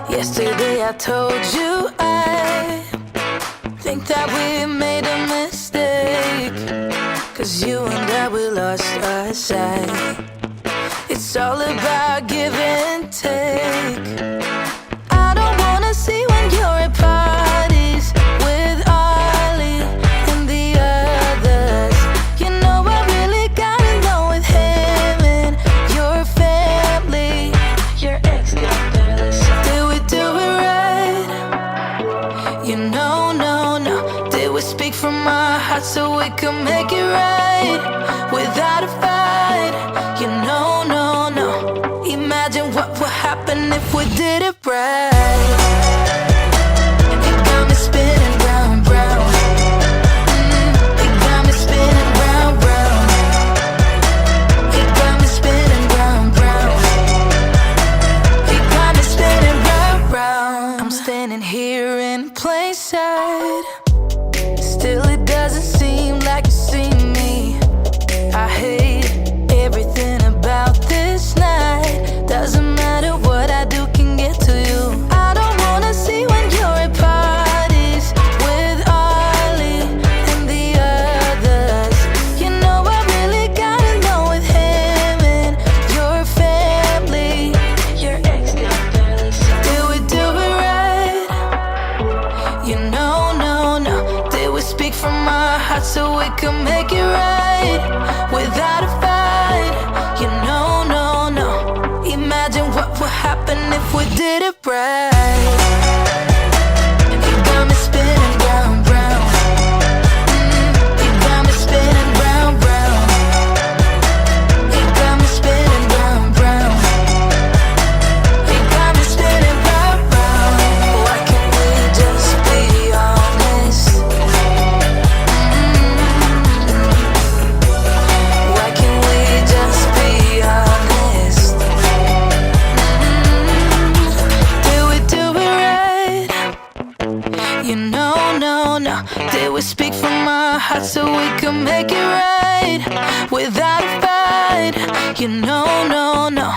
Yesterday I told you I think that we made a mistake, 'cause you and I, we lost our sight. It's all about give and take. I don't wanna see when you're at parties with Ollie and the others. You know I really got along with him and your family. Your ex got barely saw. Did we do it right? You know, no. Did we speak from our hearts so we could make it right without a fight? You know, no. Imagine what would happen if we did it right. It got me spinning round, round. It got me spinning round, round. It got me spinning round, round. It got me spinning round, round. I'm standing here in plain sight. Still it doesn't seem like you see me. I hate everything about this night. Doesn't matter what I do can get to you. I don't wanna see when you're at parties with Ollie and the others. You know I really got along with him and your family. Your ex got barely saw. Did we do it right? You know, no. Did we speak from our hearts so we could make it right without a fight? You know, no. Imagine what would happen if we did it right. It got me spinning round, round. It got me spinning round, round. It got me spinning round, round. It got me spinning round, round. Why can't we just be honest? Why can't we just be honest? You know, no. Did we speak from our hearts so we could make it right without a fight? You know, no.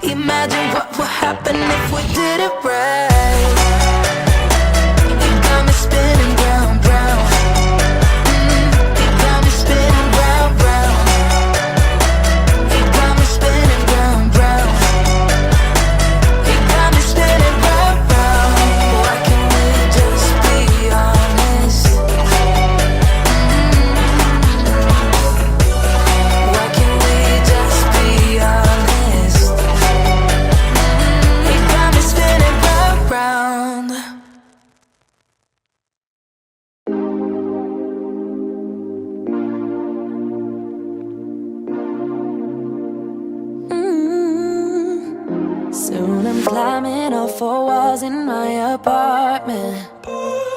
Imagine what would happen if we did it right. It got me spinning round, round. It got me spinning round, round. It got me spinning round, round. It got me spinning round, round. Why can't we just be honest? Why can't we just be honest? It got me spinning round, round. Soon I'm climbing all 4 walls in my apartment.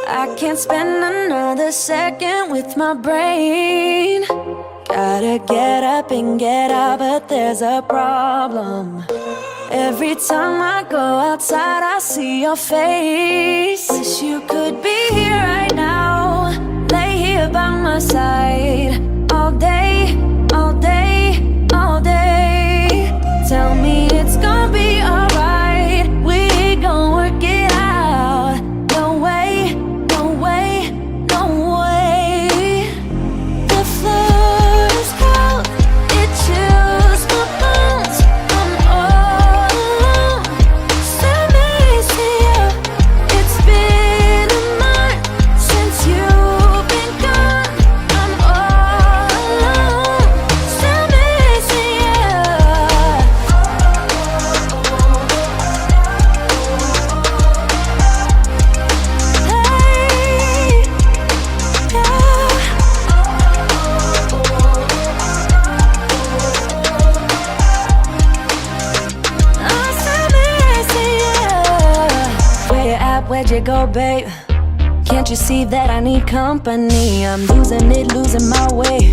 I can't spend another second with my brain. Gotta get up and get out, but there's a problem. Every time I go outside, I see your face. Wish you could be here right now, lay here by my side, all day, all day, all day. Tell me it's gonna be alright, we gon' work it out. No way, no way, no way. The floor is cold, it chills my bones. I'm all alone, still missing you. It's been a month since you've been gone. I'm all alone, still missing you. Where'd you go, babe? Can't you see that I need company? I'm losing it, losing my way.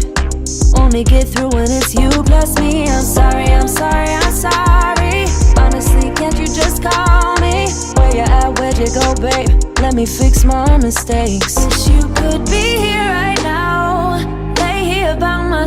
Only get through when it's you plus me. I'm sorry, I'm sorry, I'm sorry. Honestly, can't you just call me? Where you at, where'd you go, babe? Let me fix my mistakes. Wish you could be here right now, lay here by my